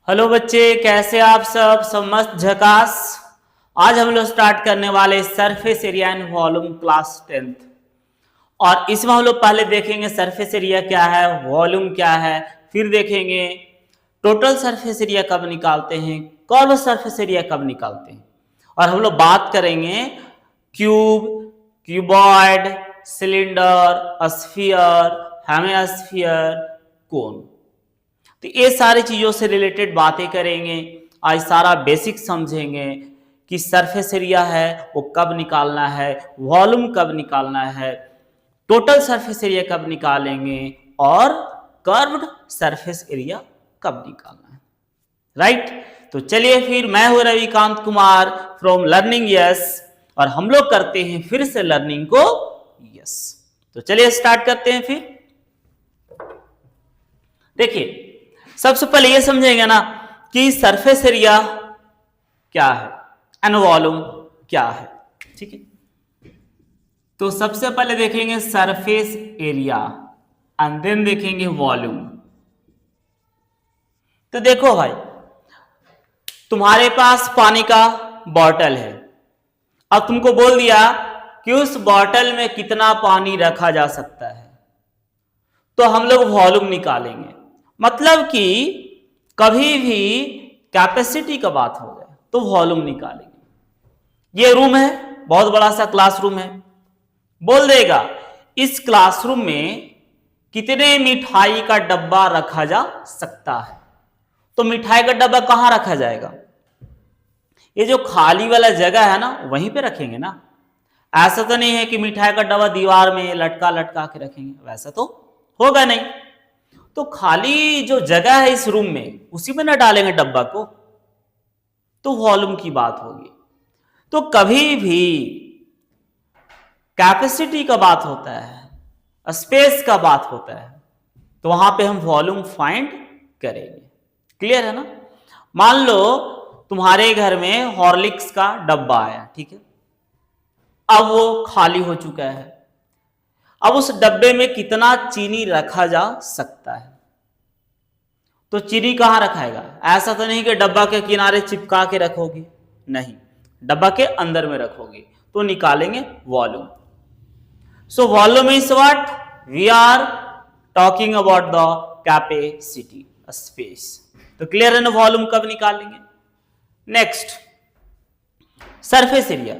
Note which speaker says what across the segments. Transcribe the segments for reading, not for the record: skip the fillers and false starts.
Speaker 1: Hello बच्चे, कैसे आप सब मस्त झकास। आज हम लोग स्टार्ट करने वाले surface area and volume class 10th। और इसमें हम लोग पहले देखेंगे सरफेस एरिया क्या है, वॉल्यूम क्या है, फिर देखेंगे टोटल सरफेस एरिया कब निकालते हैं, कर्व सरफेस एरिया कब निकालते हैं। और हम लोग बात करेंगे cube, cuboid, cylinder, sphere, hemisphere, cone. तो ये सारी चीजों से रिलेटेड बातें करेंगे। आज सारा बेसिक समझेंगे कि सरफेस एरिया है वो कब निकालना है, वॉल्यूम कब निकालना है, टोटल सरफेस एरिया कब निकालेंगे और कर्व्ड सरफेस एरिया कब निकालना है। राइट। तो चलिए फिर, मैं हूं Ravikant Kumar from learning yes, और हम लोग करते हैं फिर से लर्निंग को यस। तो चलिए स्टार्ट करते हैं। फिर देखिए, सबसे पहले ये समझेंगे ना कि सरफेस एरिया क्या है एंड वॉल्यूम क्या है। ठीक है, तो सबसे पहले देखेंगे सरफेस एरिया एंड देन देखेंगे वॉल्यूम। तो देखो भाई, तुम्हारे पास पानी का बॉटल है। अब तुमको बोल दिया कि उस बॉटल में कितना पानी रखा जा सकता है, तो हम लोग वॉल्यूम निकालेंगे। मतलब कि कभी भी कैपेसिटी का बात हो जाए तो वॉल्यूम निकालेंगे। ये रूम है, बहुत बड़ा सा क्लासरूम है। बोल देगा इस क्लासरूम में कितने मिठाई का डब्बा रखा जा सकता है, तो मिठाई का डब्बा कहां रखा जाएगा? ये जो खाली वाला जगह है ना, वहीं पे रखेंगे ना। ऐसा तो नहीं है कि मिठाई का डब्बा दीवार में लटका लटका के रखेंगे, वैसा तो होगा नहीं। तो खाली जो जगह है इस रूम में, उसी में ना डालेंगे डब्बा को, तो वॉल्यूम की बात होगी। तो कभी भी कैपेसिटी का बात होता है, स्पेस का बात होता है, तो वहां पे हम वॉल्यूम फाइंड करेंगे। क्लियर है ना? मान लो तुम्हारे घर में हॉर्लिक्स का डब्बा आया, ठीक है। अब वो खाली हो चुका है। अब उस डब्बे में कितना चीनी रखा जा सकता है? तो चीनी कहां रखाएगा? ऐसा तो नहीं कि डब्बा के किनारे चिपका के रखोगे, नहीं, डब्बा के अंदर में रखोगे। तो निकालेंगे volume. So volume is what? We are talking about the capacity, space. तो क्लियर है ना, वॉल्यूम कब निकालेंगे। Next, surface area.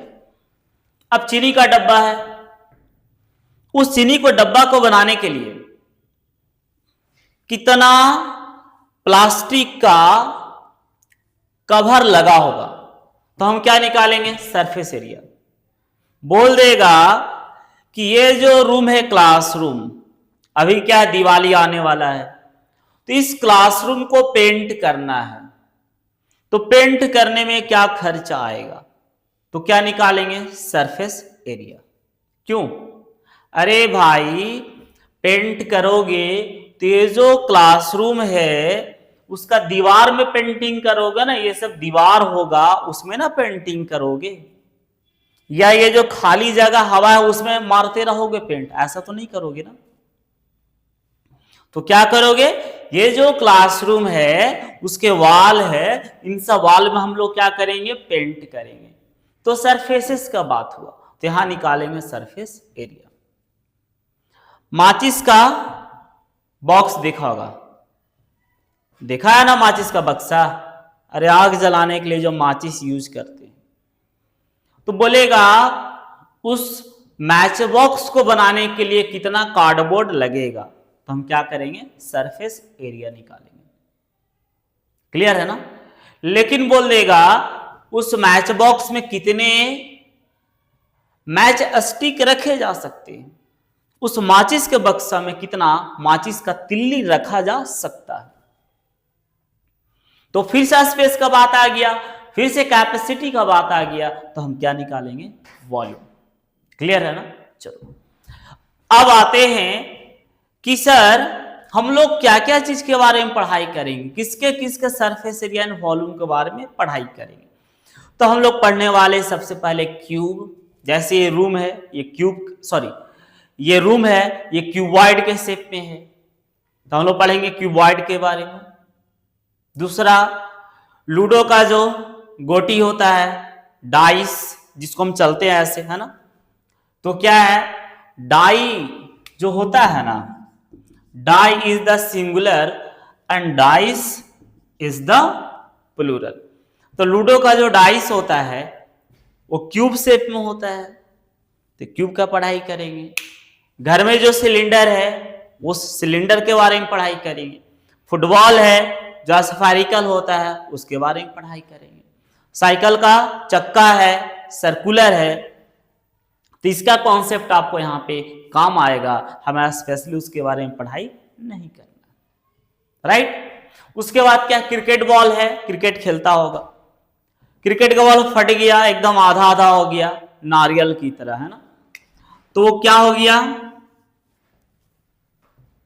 Speaker 1: अब चीनी का डब्बा है, उस चीनी को डब्बा को बनाने के लिए कितना प्लास्टिक का कवर लगा होगा, तो हम क्या निकालेंगे? Surface area. बोल देगा कि ये जो रूम है क्लासरूम, अभी क्या है, दिवाली आने वाला है, तो इस क्लासरूम को पेंट करना है, तो पेंट करने में क्या खर्चा आएगा? तो क्या निकालेंगे? Surface area. क्यों? अरे भाई, पेंट करोगे तो ये जो क्लासरूम है उसका दीवार में पेंटिंग करोगे ना, ये सब दीवार होगा उसमें ना पेंटिंग करोगे, या ये जो खाली जगह हवा है उसमें मारते रहोगे पेंट? ऐसा तो नहीं करोगे ना। तो क्या करोगे? ये जो क्लासरूम है उसके वॉल है, इन सब वॉल में हम लोग क्या करेंगे? पेंट करेंगे। तो सरफेसेस का बात हुआ, तो यहां निकालेंगे सरफेस एरिया। माचिस का बॉक्स देखा होगा, देखा है ना माचिस का बक्सा? अरे आग जलाने के लिए जो माचिस यूज करते हैं, तो बोलेगा उस मैच बॉक्स को बनाने के लिए कितना कार्डबोर्ड लगेगा, तो हम क्या करेंगे? सरफेस एरिया निकालेंगे। क्लियर है ना? लेकिन बोल देगा उस मैच बॉक्स में कितने मैच स्टिक रखे जा सकते हैं, उस माचिस के बक्सा में कितना माचिस का तिल्ली रखा जा सकता है। तो फिर से स्पेस का बात आ गया, फिर से कैपेसिटी का बात आ गया, तो हम क्या निकालेंगे? वॉल्यूम। क्लियर है ना? चलो अब आते हैं कि सर हम लोग क्या क्या चीज के बारे में पढ़ाई करेंगे, किसके किसके सरफेस एरिया एंड वॉल्यूम के बारे में पढ़ाई करेंगे। तो हम लोग पढ़ने वाले सबसे पहले क्यूब। जैसे ये रूम है, ये क्यूब, सॉरी ये रूम है, ये क्यूबॉइड के शेप में है, तो हम लोग पढ़ेंगे क्यूबॉइड के बारे में। दूसरा, लूडो का जो गोटी होता है, डाइस जिसको हम चलते हैं ऐसे, है ना, तो क्या है, डाई जो होता है ना, die is the singular and dice is the plural. तो लूडो का जो डाइस होता है वो क्यूब शेप में होता है, तो क्यूब का पढ़ाई करेंगे। घर में जो सिलेंडर है उस सिलेंडर के बारे में पढ़ाई करेंगे। फुटबॉल है जो स्फेरिकल होता है उसके बारे में पढ़ाई करेंगे। साइकिल का चक्का है, सर्कुलर है, तो इसका कॉन्सेप्ट आपको यहाँ पे काम आएगा, हमें स्पेशली उसके बारे में पढ़ाई नहीं करना, राइट। उसके बाद क्या, क्रिकेट बॉल है, क्रिकेट खेलता होगा, क्रिकेट का बॉल फट गया, एकदम आधा आधा हो गया, नारियल की तरह, है ना, तो वो क्या हो गया,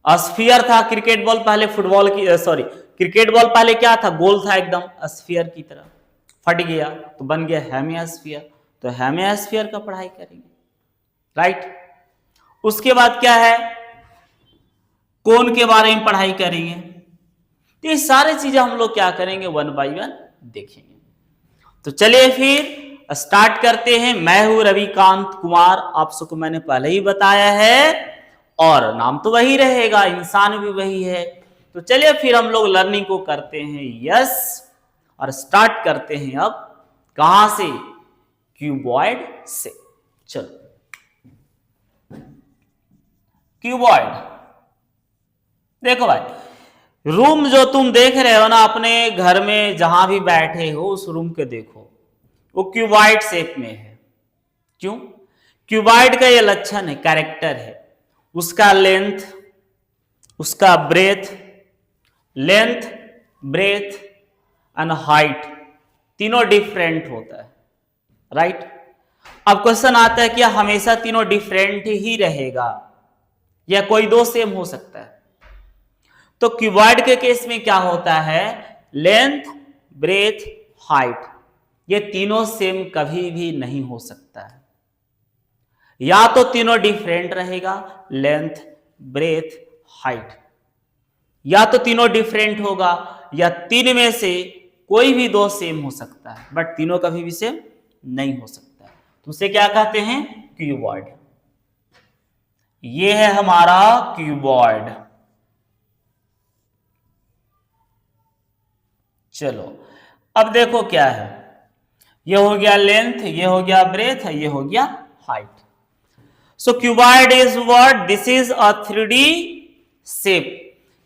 Speaker 1: स्फीयर था क्रिकेट बॉल पहले, फुटबॉल की सॉरी क्रिकेट बॉल पहले क्या था, गोल था एकदम स्फीयर की तरह, फट गया तो बन गया हेमिस्फीयर, तो हेमिस्फीयर का पढ़ाई करेंगे, राइट। उसके बाद क्या है, कोन के बारे में पढ़ाई करेंगे। तो ये सारी चीजें हम लोग क्या करेंगे, वन बाय वन देखेंगे। तो चलिए फिर स्टार्ट करते हैं। मैं हूं रविकांत कुमार, आप सबको मैंने पहले ही बताया है और नाम तो वही रहेगा, इंसान भी वही है। तो चलिए फिर हम लोग लर्निंग को करते हैं यस, और स्टार्ट करते हैं अब कहां से, क्यूबॉइड से। चलो, क्यूबॉइड देखो भाई, रूम जो तुम देख रहे हो ना अपने घर में, जहां भी बैठे हो उस रूम के देखो, वो क्यूबॉइड शेप में है। क्यों, क्यूबॉइड का ये लक्षण है, कैरेक्टर है, उसका लेंथ, उसका breadth, length, breadth and height तीनों डिफरेंट होता है, राइट। अब क्वेश्चन आता है कि हमेशा तीनों डिफरेंट ही रहेगा या कोई दो सेम हो सकता है। तो क्यूबॉइड के केस में क्या होता है, लेंथ, ब्रेथ, हाइट ये तीनों सेम कभी भी नहीं हो सकता है। या तो तीनों डिफरेंट रहेगा, लेंथ, ब्रेथ, हाइट, या तो तीनों डिफरेंट होगा, या तीन में से कोई भी दो सेम हो सकता है, बट तीनों कभी भी सेम नहीं हो सकता है। तो उसे क्या कहते हैं, क्यूबॉइड। ये है हमारा क्यूबॉइड। चलो अब देखो क्या है, ये हो गया लेंथ, ये हो गया ब्रेथ, ये हो गया height. So cuboid is what, this is a 3D shape.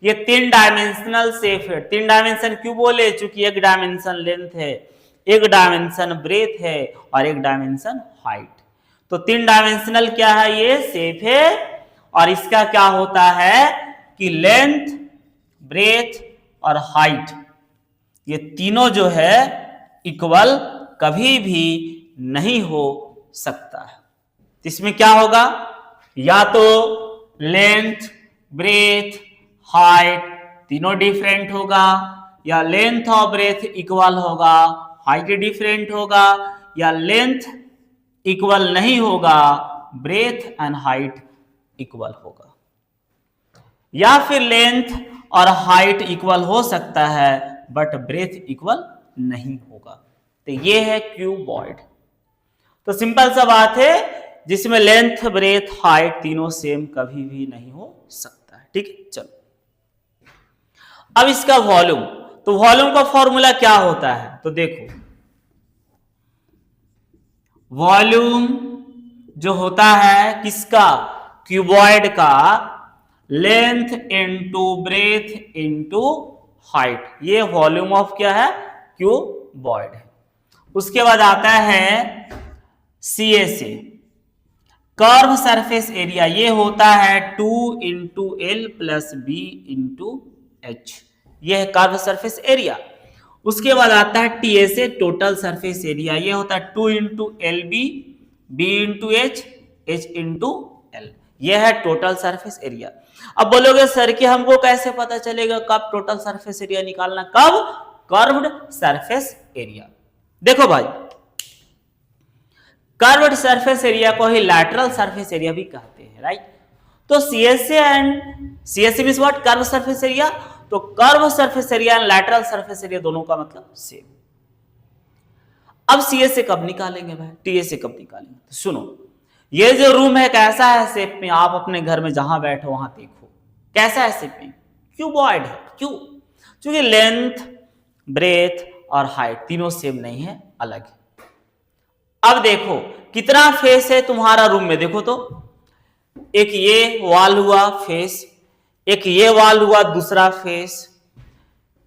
Speaker 1: ये 3 डायमेंशनल शेप है। 3 डायमेंशन क्यों बोले, चूंकि एक डायमेंशन लेंथ है, एक डायमेंशन ब्रेथ है और एक डायमेंशन हाइट। तो 3 डायमेंशनल क्या है, ये शेप है। और इसका क्या होता है कि लेंथ, ब्रेथ और हाइट ये तीनों जो है इक्वल कभी भी नहीं हो सकता है। इसमें क्या होगा, या तो लेंथ, ब्रेथ, हाइट तीनों डिफरेंट होगा, या लेंथ और ब्रेथ इक्वल होगा, हाइट डिफरेंट होगा, या लेंथ इक्वल नहीं होगा, ब्रेथ एंड हाइट इक्वल होगा, या फिर लेंथ और हाइट इक्वल हो सकता है बट ब्रेथ इक्वल नहीं होगा। तो ये है क्यूबॉइड। तो सिंपल सा बात है, जिसमें लेंथ, ब्रेथ, हाइट तीनों सेम कभी भी नहीं हो सकता है, ठीक है। चलो अब इसका वॉल्यूम, तो वॉल्यूम का फॉर्मूला क्या होता है, तो देखो वॉल्यूम जो होता है किसका, क्यूबॉइड का, length into breadth into height, ये वॉल्यूम ऑफ क्या है, क्यूबॉइड है। उसके बाद आता है CSA, कर्व सरफेस एरिया, ये होता है 2 into L plus B into H, ये है कर्व सरफेस एरिया। उसके बाद आता है TSA, टोटल सरफेस एरिया, ये होता है 2 into L B, B into H, H into L, ये है टोटल सरफेस एरिया। अब बोलोगे सर कि हमको कैसे पता चलेगा कब टोटल सरफेस एरिया निकालना, कब, कर्व्ड सरफेस एरिया। देखो भाई, कर्व्ड सरफेस एरिया को ही लैटरल सरफेस एरिया भी कहते हैं, राइट। तो CSA means what, curve surface area. तो curve surface area and lateral surface area दोनों का मतलब सेम। अब सीए से कब निकालेंगे भाई, टीए से कब निकालेंगे? तो सुनो, ये जो रूम है कैसा है शेप में, आप अपने घर में जहां बैठो वहां देखो कैसा है शेप में, क्यूबॉइड है। क्यों? क्योंकि लेंथ, ब्रेथ और हाइट तीनों सेम नहीं है, अलग है। अब देखो कितना फेस है तुम्हारा रूम में, देखो तो एक ये वॉल हुआ फेस, एक ये वॉल हुआ दूसरा फेस,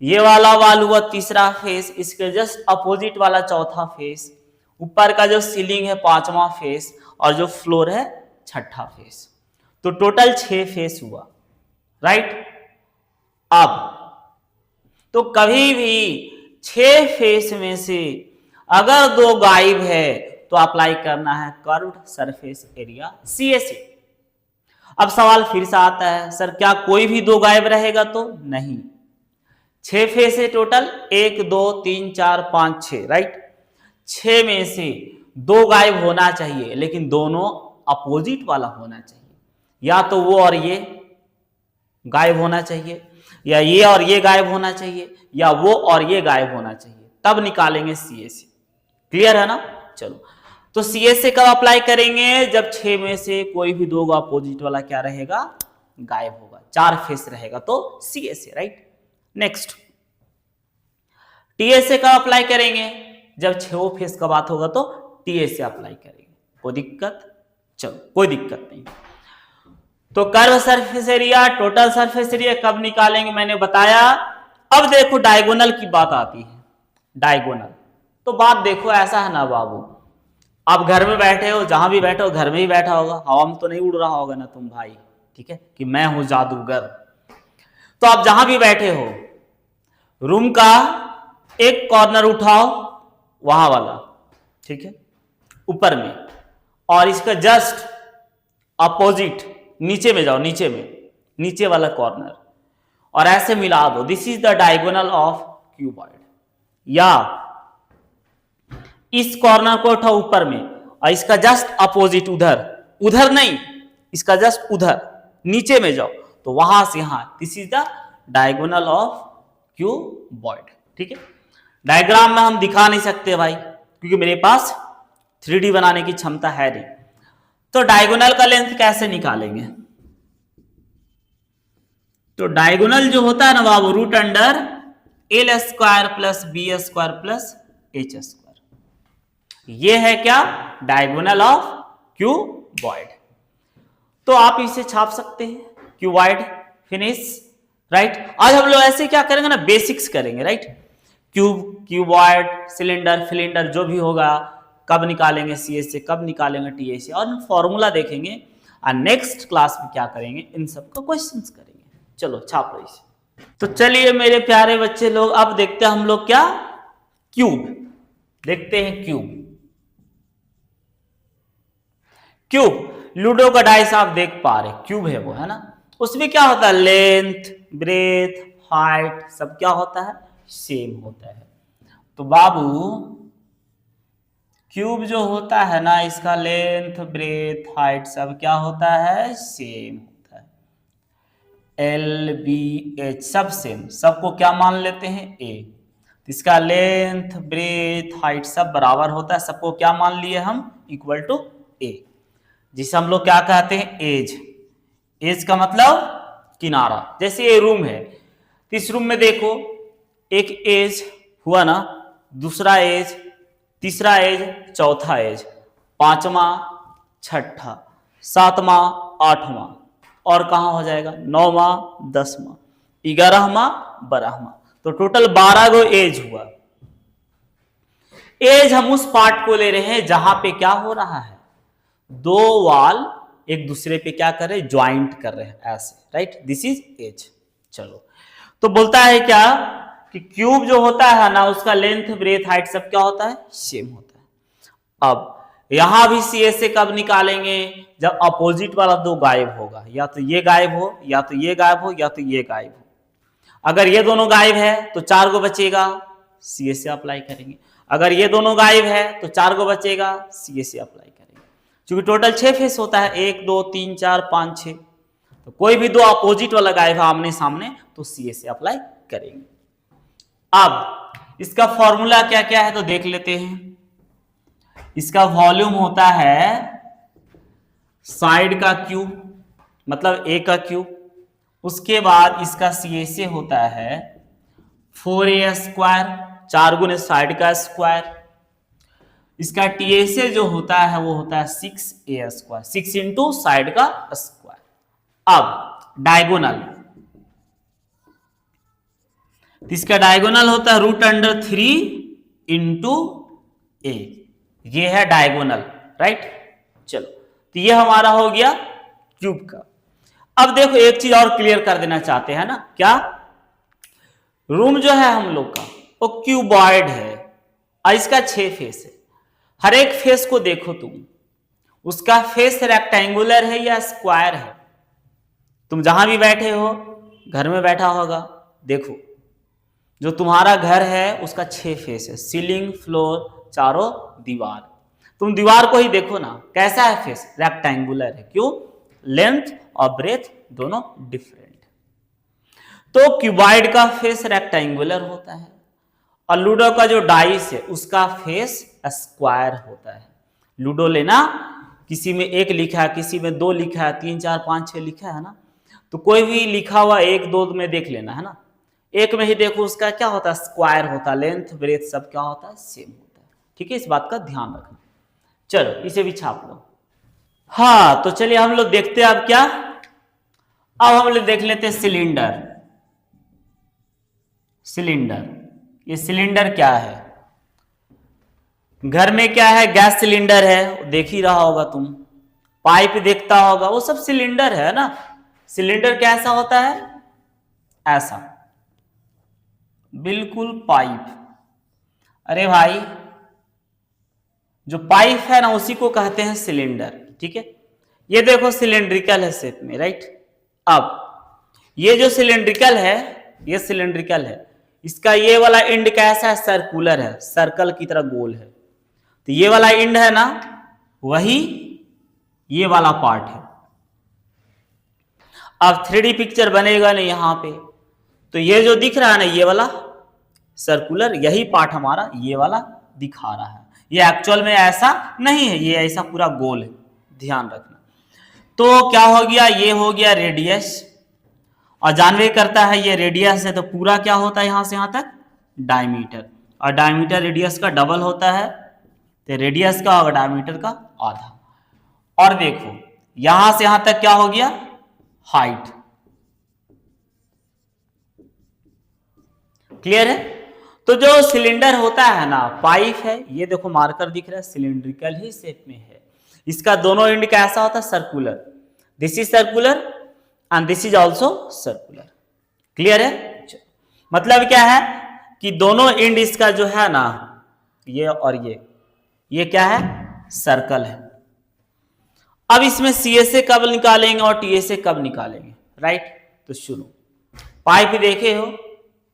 Speaker 1: ये वाला वॉल हुआ तीसरा फेस, इसके जस्ट अपोजिट वाला चौथा फेस, ऊपर का जो सीलिंग है पांचवा फेस, और जो फ्लोर है छठा फेस। तो टोटल 6 फेस हुआ, राइट। अब तो कभी भी 6 फेस में से अगर 2 गायब है तो अप्लाई करना है कर्व्ड सरफेस एरिया सीएसी। अब सवाल फिर से आता है, सर क्या कोई भी 2 गायब रहेगा? तो नहीं, 6 फेस है टोटल, 1 2 3 4 5 6, राइट। 6 में से 2 गायब होना चाहिए, लेकिन दोनों अपोजिट वाला होना चाहिए। या तो वो और ये गायब होना चाहिए, या ये और ये गायब होना चाहिए, या वो और ये गायब होना चाहिए, तब निकालेंगे सीएसी। क्लियर है ना? चलो, तो सीएसी कब अप्लाई करेंगे? जब 6 में से कोई भी 2 अपोजिट वाला क्या रहेगा? गायब होगा। 4 फेस रहेगा तो सीएसी, राइट। नेक्स्ट, टीएसए कब अप्लाई करेंगे? जब 6 फेस का बात होगा तो टीएसए अप्लाई करेंगे। कोई दिक्कत? चलो, कोई दिक्कत नहीं। तो curve surface area, total surface area कब निकालेंगे मैंने बताया। अब देखो डायगोनल की बात आती है। डायगोनल तो बात देखो ऐसा है ना बाबू, आप घर में बैठे हो, जहां भी बैठे हो घर में ही बैठा होगा, हवा में तो नहीं उड़ रहा होगा ना तुम भाई, ठीक है, कि मैं हूं जादूगर। तो आप जहां भी बैठे हो, रूम का एक कॉर्नर उठाओ, वहां वाला, ठीक है, ऊपर में, और इसका जस्ट अपोजिट नीचे में जाओ, नीचे में, नीचे वाला कॉर्नर, और ऐसे मिला दो। This is the diagonal of cuboid. या इस कॉर्नर को उठाओ ऊपर में, और इसका जस्ट अपोजिट उधर, उधर नहीं, इसका जस्ट उधर नीचे में जाओ, तो वहां से यहां, this is the diagonal of cuboid. ठीक है, डायग्राम में हम दिखा नहीं सकते भाई, क्योंकि मेरे पास 3D बनाने की क्षमता है नहीं। तो डायगोनल का लेंथ कैसे निकालेंगे? तो डायगोनल जो होता है ना बाबू, root under L square plus B square plus H square, ये है क्या? Diagonal of cuboid. तो आप इसे छाप सकते हैं, क्यूबॉइड, फिनिश, राइट। आज हम लोग ऐसे क्या करेंगे ना, बेसिक्स करेंगे, राइट। क्यूब, क्यूबॉइड, सिलेंडर, फिलिंडर, जो भी होगा कब निकालेंगे सीएस से, कब निकालेंगे टीए से, और फॉर्मूला देखेंगे। और नेक्स्ट क्लास में क्या करेंगे, इन सब का क्वेश्चंस करेंगे। चलो छाप लो इसे। तो चलिए मेरे प्यारे बच्चे लोग, अब देखते हैं हम लोग क्या, क्यूब देखते हैं। क्यूब, क्यूब लूडो का डाइस आप देख पा रहे, क्यूब है वो, है ना। उसमें क्या होता है, लेंथ, ब्रेथ, हाइट सब क्या होता है, सेम होता है। तो बाबू क्यूब जो होता है ना, इसका लेंथ, ब्रेथ, हाइट सब क्या होता है, सेम होता है। एल, बी, एच सब सेम, सबको क्या मान लेते हैं, ए। इसका लेंथ, ब्रेथ, हाइट सब बराबर होता है, सबको क्या मान लिए हम, इक्वल टू ए, जिसे हम लोग क्या कहते हैं, एज। एज का मतलब किनारा। जैसे ये रूम है, तो इस रूम में देखो, एक एज हुआ ना, दूसरा एज, तीसरा एज, चौथा एज, पांचवा, छठा, सातवां, आठवां, और कहां हो जाएगा, नौवां, 10वां, 11वां, 12वां। तो टोटल 12 गो एज हुआ। एज हम उस पार्ट को ले रहे हैं जहां पे क्या हो रहा है, 2 वॉल एक दूसरे पे क्या कर रहे हैं, ज्वाइंट कर रहे हैं, ऐसे, राइट। This is as. चलो, तो बोलता है क्या कि क्यूब जो होता है ना, उसका लेंथ, ब्रेथ, हाइट सब क्या होता है, सेम होता है। अब यहां भी सीएस से कब निकालेंगे, जब अपोजिट वाला 2 गायब होगा, या तो ये गायब हो, या तो ये गायब हो, या तो ये गायब हो। अगर ये दोनों गायब है तो 4 गो बचेगा, सीएस से अप्लाई करेंगे। अगर ये दोनों गायब है तो 4 गो बचेगा, सीएस से अप्लाई करेंगे। क्योंकि टोटल 6 फेस होता है, 1 2 3 4 5 6, तो कोई भी दो अपोजिट वाला गायब है आमने सामने तो सी ए से अप्लाई करेंगे। अब इसका फॉर्मूला क्या क्या है तो देख लेते हैं। इसका वॉल्यूम होता है साइड का क्यूब, मतलब ए का क्यूब। उसके बाद इसका सी ए से होता है 4a स्क्वायर, 4 गुने साइड का स्क्वायर। इसका टी ए से जो होता है वो होता है 6a स्क्वायर, 6 इंटू साइड का स्क्वायर। अब डायगोनल, इसका डायगोनल होता है √3 इंटू ए, ये है डायगोनल, राइट। चलो तो ये हमारा हो गया क्यूब का। अब देखो एक चीज और क्लियर कर देना चाहते हैं ना, क्या? रूम जो है हम लोग का वो क्यूबॉइड है और इसका 6 फेस है। हर एक फेस को देखो तुम, उसका फेस रेक्टेंगुलर है या स्क्वायर है। तुम जहां भी बैठे हो, घर में बैठा होगा, देखो जो तुम्हारा घर है उसका 6 फेस है, सीलिंग, फ्लोर, चारों दीवार। तुम दीवार को ही देखो ना, कैसा है फेस? रेक्टेंगुलर है। क्यों? लेंथ और ब्रेथ दोनों डिफरेंट। तो क्यूबॉइड का फेस रेक्टेंगुलर होता है और लूडो का जो डाइस है उसका फेस स्क्वायर होता है। लूडो लेना, किसी में 1 लिखा है, किसी में 2 लिखा है, 3 4 5 6 लिखा है ना, तो कोई भी लिखा हुआ 1 2 में देख लेना है ना। एक में ही देखो उसका क्या होता है? स्क्वायर होता है, लेंथ ब्रेथ सब क्या होता है? सेम होता है। ठीक है, इस बात का ध्यान रखना। चलो इसे भी छाप लो। हाँ तो चलिए हम लोग देखते हैं अब क्या। अब हम लोग देख लेते हैं सिलेंडर। सिलेंडर, ये सिलेंडर क्या है? घर में क्या है? गैस सिलेंडर है, देख ही रहा होगा तुम। पाइप देखता होगा, वो सब सिलेंडर है ना। सिलेंडर कैसा होता है? ऐसा, बिल्कुल पाइप। अरे भाई, जो पाइप है ना उसी को कहते हैं सिलेंडर। ठीक है, ये देखो सिलेंड्रिकल है शेप में, राइट। अब ये जो सिलेंड्रिकल है, ये सिलेंड्रिकल है, इसका ये वाला एंड कैसा है? सर्कुलर है, सर्कल की तरह गोल है। तो ये वाला एंड है ना, वही ये वाला पार्ट है। अब 3D पिक्चर बनेगा ना यहां पे, तो ये जो दिख रहा है ना, ये वाला सर्कुलर, यही पार्ट हमारा ये वाला दिखा रहा है। ये एक्चुअल में ऐसा नहीं है, ये ऐसा पूरा गोल है, ध्यान रखना। तो क्या हो गया? ये हो गया रेडियस, और जानवे करता है ये रेडियस है तो पूरा क्या होता है यहां से यहां तक? डायमीटर। और डायमीटर रेडियस का डबल होता है, तो रेडियस का होगा डायमीटर का आधा। और देखो यहां से यहां तक क्या हो गया? हाइट। क्लियर है? तो जो सिलेंडर होता है ना, पाइप है, ये देखो मार्कर दिख रहा है, सिलिंड्रिकल ही शेप में है। इसका दोनों एंड कैसा होता है? Circular. This is circular and this is also circular. Clear है? मतलब क्या है कि दोनों एंड इसका जो है ना, ये और ये क्या है? सर्कल है। अब इसमें सी ए से कब निकालेंगे और टी ए से कब निकालेंगे, राइट। तो सुनो, पाइप देखे हो?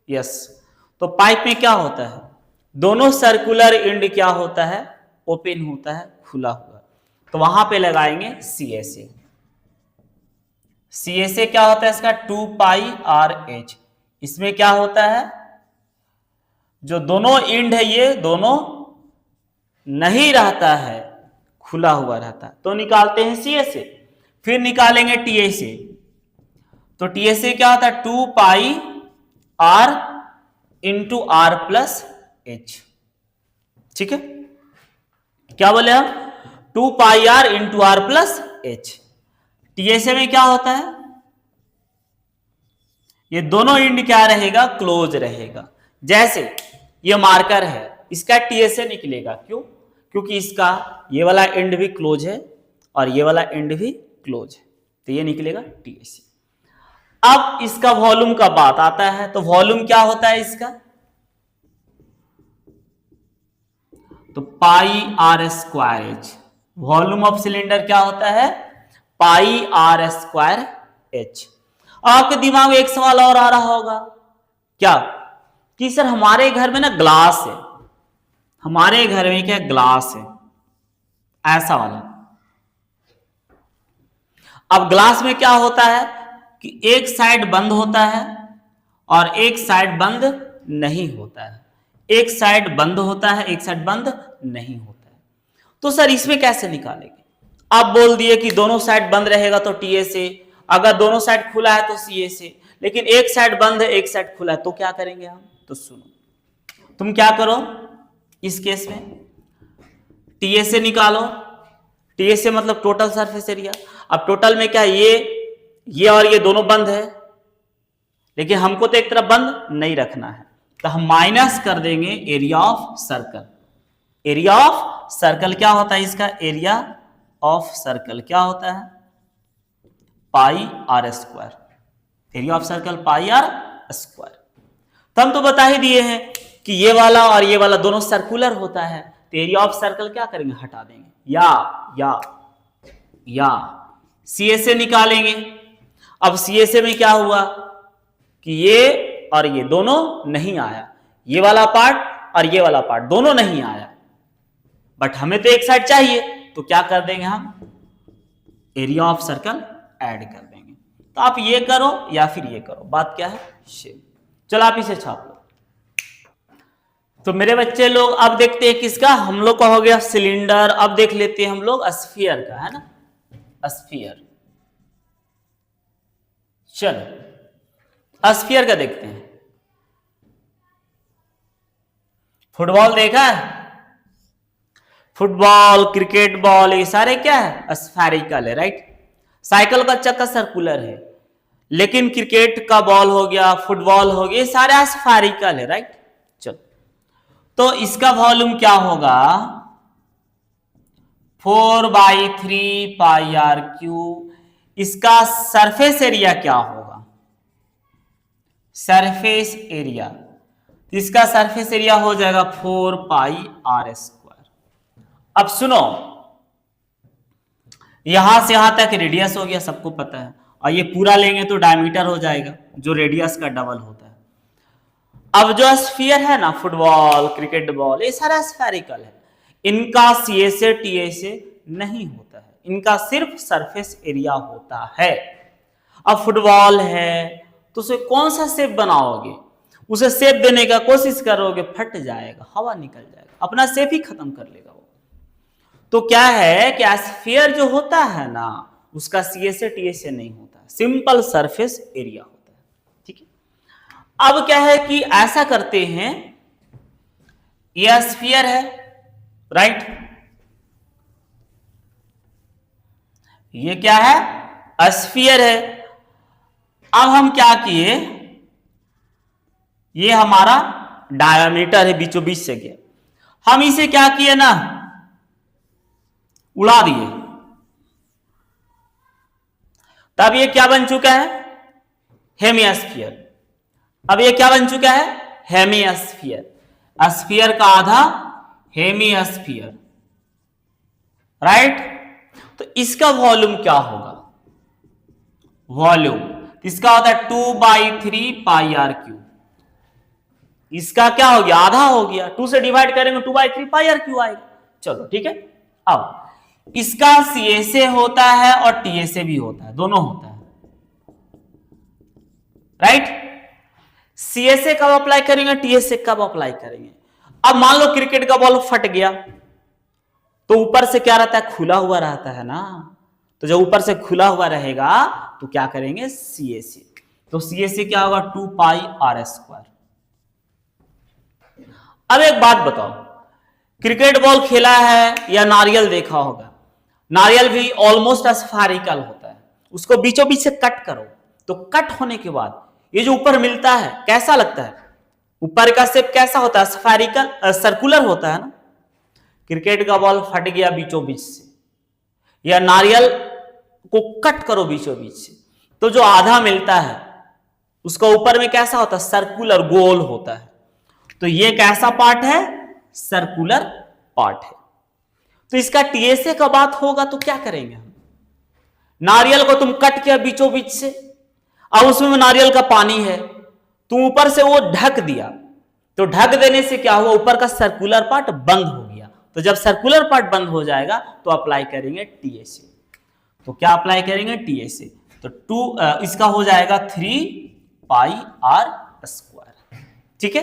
Speaker 1: यस। तो पाइप में क्या होता है? दोनों सर्कुलर एंड क्या होता है? ओपन होता है, खुला हुआ। तो वहां पे लगाएंगे सी ए से। सी ए से क्या होता है इसका? 2πRH। इसमें क्या होता है? जो दोनों एंड है ये दोनों नहीं रहता है, खुला हुआ रहता है, तो निकालते हैं सी ए से। फिर निकालेंगे टी ए से। तो टी ए से क्या होता है? 2πR into R plus H। ठीक है, क्या बोले हम? 2πR into R plus H। TSA में क्या होता है? ये दोनों एंड क्या रहेगा? क्लोज रहेगा। जैसे ये मार्कर है, इसका टीएसए निकलेगा। क्यों? क्योंकि इसका ये वाला एंड भी क्लोज है और ये वाला एंड भी क्लोज है, तो ये निकलेगा टीएसए। अब इसका वॉल्यूम का बात आता है, तो वॉल्यूम क्या होता है इसका? तो πr²H। वॉल्यूम ऑफ सिलेंडर क्या होता है? πr²H। आपके दिमाग में एक सवाल और आ रहा होगा, क्या कि सर हमारे घर में ना ग्लास है, हमारे घर में क्या ग्लास है ऐसा वाला। अब ग्लास में क्या होता है? कि एक साइड बंद होता है और एक साइड बंद नहीं होता है, एक साइड बंद होता है, एक साइड बंद नहीं होता है। तो सर इसमें कैसे निकालेंगे? आप बोल दिए कि दोनों साइड बंद रहेगा तो TA से, अगर दोनों साइड खुला है तो CA से, लेकिन एक साइड बंद है एक साइड खुला है, तो क्या करेंगे हम? तो सुनो, तुम क्या करो इस केस में, TA से निकालो। TA से मतलब टोटल सरफेस एरिया। अब टोटल में क्या, ये और ये दोनों बंद है, लेकिन हमको तो एक तरफ बंद नहीं रखना है, तो हम माइनस कर देंगे area of circle. Area of circle क्या होता है इसका? एरिया ऑफ सर्कल क्या होता है? Pi R square. Area of circle pi R square. तो हम तो बता ही दिए हैं कि ये वाला और ये वाला दोनों सर्कुलर होता है, तो एरिया ऑफ सर्कल क्या करेंगे? हटा देंगे। या CA से निकालेंगे। अब CA से में क्या हुआ कि ये और ये दोनों नहीं आया, ये वाला पार्ट और ये वाला पार्ट दोनों नहीं आया, बट हमें तो एक साइड चाहिए, तो क्या कर देंगे हम? एरिया ऑफ सर्कल ऐड कर देंगे। तो आप ये करो या फिर ये करो, बात क्या है? सेम। चलो आप इसे छाप लो। तो मेरे बच्चे लोग अब देखते हैं किसका, हम लोग का हो गया सिलेंडर, अब देख लेते हैं हम लोग स्फीयर का, है ना, स्फीयर। चलो स्फीयर का देखते हैं। फुटबॉल देखा है? फुटबॉल, क्रिकेट बॉल, ये सारे क्या है? स्फेरिकल है, राइट। साइकिल का चक्का सर्कुलर है, लेकिन क्रिकेट का बॉल हो गया, फुटबॉल हो गया, ये सारे स्फेरिकल है, राइट। चलो, तो इसका वॉल्यूम क्या होगा? 4/3 पाई आर क्यू। इसका सरफेस एरिया क्या होगा? सरफेस एरिया, इसका सरफेस एरिया हो जाएगा 4 पाई आर स्क्वायर। अब सुनो, यहां से यहां तक रेडियस हो गया, सबको पता है, और ये पूरा लेंगे तो डायमीटर हो जाएगा, जो रेडियस का डबल होता है। अब जो स्फीयर है ना, फुटबॉल, क्रिकेट बॉल, ये सारा स्फेरिकल है, इनका CA से TA से नहीं होता है, इनका सिर्फ सरफेस एरिया होता है। अब फुटबॉल है तो उसे कौन सा शेप बनाओगे? उसे शेप देने का कोशिश करोगे, फट जाएगा, हवा निकल जाएगा, अपना शेप ही खत्म कर लेगा वो। तो क्या है कि स्फीयर जो होता है ना, उसका CA से TA से नहीं होता है, सिंपल सरफेस एरिया होता है, ठीक है। अब क्या है कि ऐसा करते हैं, यह स्फीयर है, राइट, ये क्या है? स्फीयर है। अब हम क्या किए, ये हमारा डायमीटर है, बीचों बीच से गया, हम इसे क्या किए ना, उड़ा दिए, तब ये क्या बन चुका है? हेमिस्फीयर। अब ये क्या बन चुका है? हेमिस्फीयर। स्फीयर का आधा हेमिस्फीयर, राइट। तो इसका वॉल्यूम क्या होगा? वॉल्यूम इसका होता है 2/3 पाई आर क्यू। इसका क्या हो गया? आधा हो गया, 2 से डिवाइड करेंगे 2/3 पाई आर क्यू आएगा। चलो ठीक है। अब इसका CA से होता है और TA से भी होता है, दोनों होता है, राइट। CA से कब अप्लाई करेंगे, TA से कब अप्लाई करेंगे? अब मान लो क्रिकेट का बॉल फट गया, तो ऊपर से क्या रहता है? खुला हुआ रहता है ना, तो जब ऊपर से खुला हुआ रहेगा तो क्या करेंगे? CA से। तो CA से क्या होगा? 2 पाई आर स्क्वायर। अब एक बात बताओ, क्रिकेट बॉल खेला है या नारियल देखा होगा? नारियल भी ऑलमोस्ट स्फेरिकल होता है, उसको बीचों बीच से कट करो, तो कट होने के बाद ये जो ऊपर मिलता है कैसा लगता है? ऊपर का शेप कैसा होता है? स्फेरिकल, सर्कुलर होता है ना। क्रिकेट का बॉल फट गया बीचों बीच से, या नारियल को कट करो बीचों बीच से, तो जो आधा मिलता है उसका ऊपर में कैसा होता है? सर्कुलर, गोल होता है। तो ये कैसा पार्ट है? सर्कुलर पार्ट है। तो इसका TA से का बात होगा तो क्या करेंगे हम? नारियल को तुम कट किया बीचों बीच से, अब उसमें नारियल का पानी है, तुम ऊपर से वो ढक दिया, तो ढक देने से क्या हुआ? ऊपर का सर्कुलर पार्ट बंद हो गया। तो जब सर्कुलर पार्ट बंद हो जाएगा तो अप्लाई करेंगे TA से। तो क्या अप्लाई करेंगे? TA से। तो 2 इसका हो जाएगा 3πr²। ठीक है,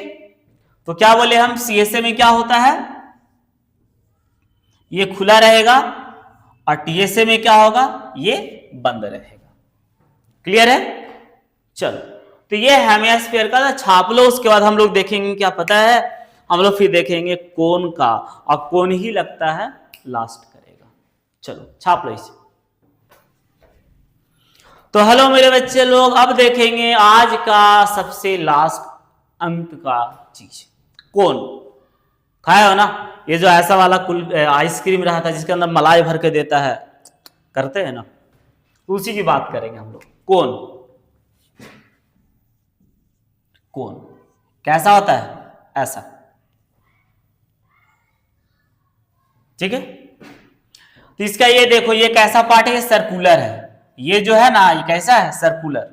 Speaker 1: तो क्या बोले हम, CSA में क्या होता है, ये खुला रहेगा, और TSA में क्या होगा, ये बंद रहेगा। क्लियर है? चलो, तो ये हेमिस्फीयर का छाप लो। उसके बाद हम लोग देखेंगे, क्या पता है, हम लोग फिर देखेंगे कोन का, और कोन ही लगता है लास्ट करेगा। चलो छाप लो इसे। तो हेलो मेरे बच्चे लोग, अब देखेंगे आज का सबसे लास्ट अंत का चीज, कोन। खाया हो ना, ये जो ऐसा वाला आइसक्रीम रहा था जिसके अंदर मलाई भर के देता है, करते हैं ना, उसी की बात करेंगे हम लोग। कोन, कोन कैसा होता है, ऐसा। ठीक है, तो इसका ये देखो, ये कैसा पार्ट है, सर्कुलर है। ये जो है ना, ये कैसा है, सर्कुलर।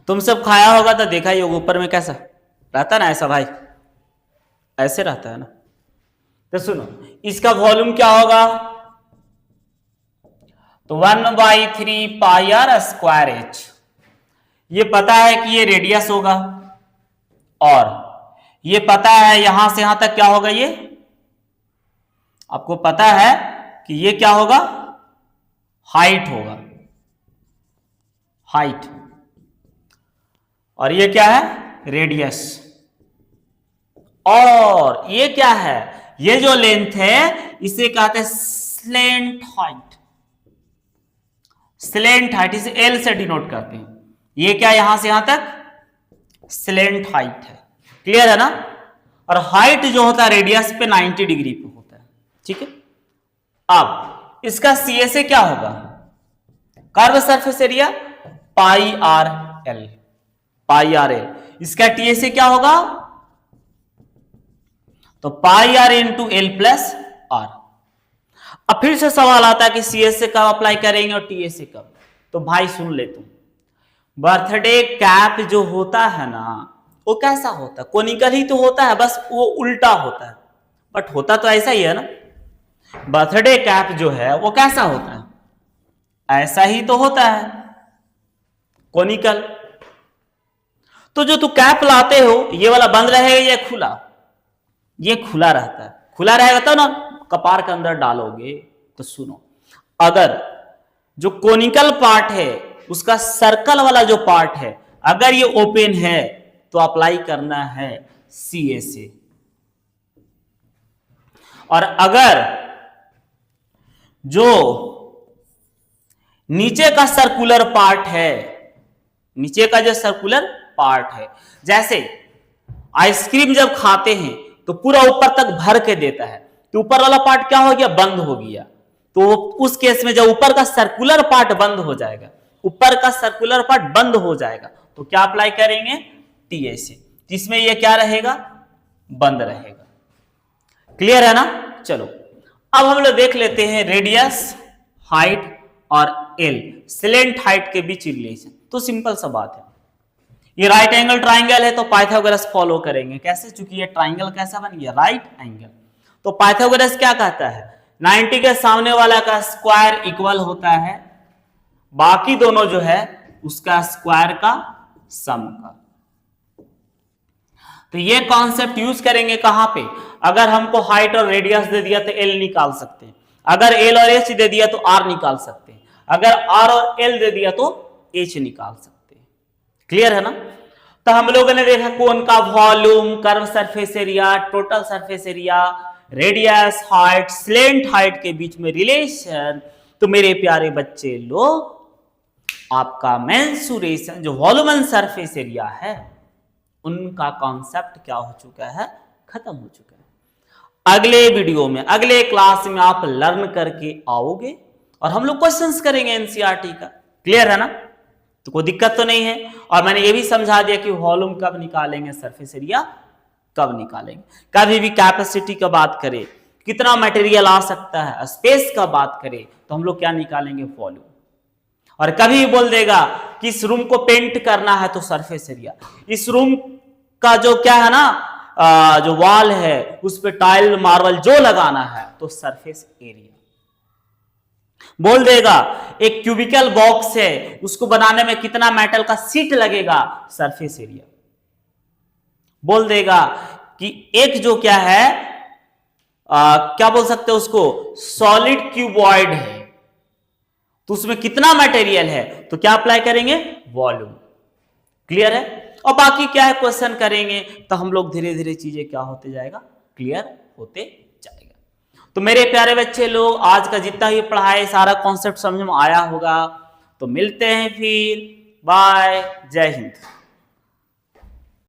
Speaker 1: तुम सब खाया होगा तो देखा ही होगा, ऊपर में कैसा रहता ना, ऐसा भाई, ऐसे रहता है ना। तो सुनो, इसका वॉल्यूम क्या होगा, तो 1/3πr²h। ये पता है कि ये रेडियस होगा, और ये पता है यहां से यहां तक क्या होगा, ये आपको पता है कि ये क्या होगा, हाइट होगा, हाइट। और ये क्या है, रेडियस। और ये क्या है, ये जो लेंथ है इसे कहते हैं स्लेंट हाइट। स्लेंट हाइट, इसे L से डिनोट करते हैं। ये क्या, यहां से यहां तक स्लेंट हाइट है। क्लियर है ना? और हाइट जो होता है रेडियस पे 90 डिग्री पे होता है। ठीक है, अब इसका CSA क्या होगा, curve surface area, πRL, πRL। इसका TSA क्या होगा, तो πr into L plus R। अब फिर से सवाल आता है कि CSA कब अप्लाई करेंगे और TSA कब। तो भाई सुन ले तुम, बर्थडे कैप जो होता है ना, वो कैसा होता है, कोनिकल ही तो होता है, बस वो उल्टा होता है, बट होता तो ऐसा ही है ना। बर्थडे कैप जो है वो कैसा होता है, ऐसा ही तो होता है, कोनिकल। तो जो तू कैप लाते हो, ये वाला बंद रहेगा या खुला, ये खुला रहता है। खुला रहेगा तो ना कपार के अंदर डालोगे। तो सुनो, अगर जो कोनिकल पार्ट है उसका सर्कल वाला जो पार्ट है, अगर ये ओपन है तो अप्लाई करना है CSA। और अगर जो नीचे का सर्कुलर पार्ट है, नीचे का जो सर्कुलर पार्ट है, जैसे आइसक्रीम जब खाते हैं तो पूरा ऊपर तक भर के देता है, तो ऊपर वाला पार्ट क्या हो गया, बंद हो गया। तो उस केस में जब ऊपर का सर्कुलर पार्ट बंद हो जाएगा, ऊपर का सर्कुलर पार्ट बंद हो जाएगा, तो क्या अप्लाई करेंगे, TSA। जिसमें ये क्या रहेगा, बंद रहेगा। क्लियर है ना? चलो अब हम लोग देख लेते हैं रेडियस, हाइट और L, स्लेंट हाइट के बीच रिलेशन। तो सिंपल सा बात है, ये राइट एंगल ट्राइंगल है तो पाइथागोरस फॉलो करेंगे। कैसे, चूंकि ये ट्राइंगल कैसा बन गया, राइट एंगल। तो पाइथागोरस क्या कहता है, 90 के सामने वाला का स्क्वायर इक्वल होता है बाकी दोनों जो है उसका स्क्वायर का सम का। तो ये कॉन्सेप्ट यूज करेंगे कहां पे, अगर हमको हाइट और रेडियस दे दिया तो L निकाल सकते हैं, अगर L और H दे दिया तो R निकाल सकते हैं, अगर R और L दे दिया तो H निकाल सकते हैं। क्लियर है ना? तो हम लोगों ने देखा कोन का volume, curve surface area, total surface area, radius, height, slant height के बीच में रिलेशन। तो मेरे प्यारे बच्चे लोग, आपका मेंसुरेशन जो वॉल्यूम एंड सरफेस एरिया है उनका कॉन्सेप्ट क्या हो चुका है, खत्म हो चुका है। अगले वीडियो में, अगले क्लास में आप लर्न करके आओगे और हम लोग क्वेश्चंस करेंगे NCERT का। क्लियर है ना? तो कोई दिक्कत तो नहीं है। और मैंने ये भी समझा दिया कि वॉल्यूम कब निकालेंगे, सरफेस एरिया कब निकालेंगे। कभी भी कैपेसिटी का बात करें, कितना मटेरियल आ सकता है, स्पेस का बात करें, तो हम लोग क्या निकालेंगे, वॉल्यूम। और कभी भी बोल देगा कि इस रूम को पेंट करना है तो सरफेस एरिया, इस रूम का जो क्या है ना, जो वॉल है उस पे टाइल मार्बल जो लगाना है तो सरफेस एरिया। बोल देगा एक क्यूबिकल बॉक्स है, उसको बनाने में कितना मेटल का सीट लगेगा, सरफेस एरिया। बोल देगा कि एक जो क्या है, क्या बोल सकते हैं उसको, सॉलिड क्यूबॉइड है, तो उसमें कितना मटेरियल है, तो क्या अप्लाई करेंगे, वॉल्यूम। क्लियर है। और बाकी क्या है क्वेश्चन करेंगे तो हम लोग धीरे धीरे चीजें क्या होते जाएगा, क्लियर होते जाएगा। तो मेरे प्यारे बच्चे लोग, आज का जितना भी पढ़ाए सारा कॉन्सेप्ट समझ में आया होगा। तो मिलते हैं फिर, बाय, जय हिंद।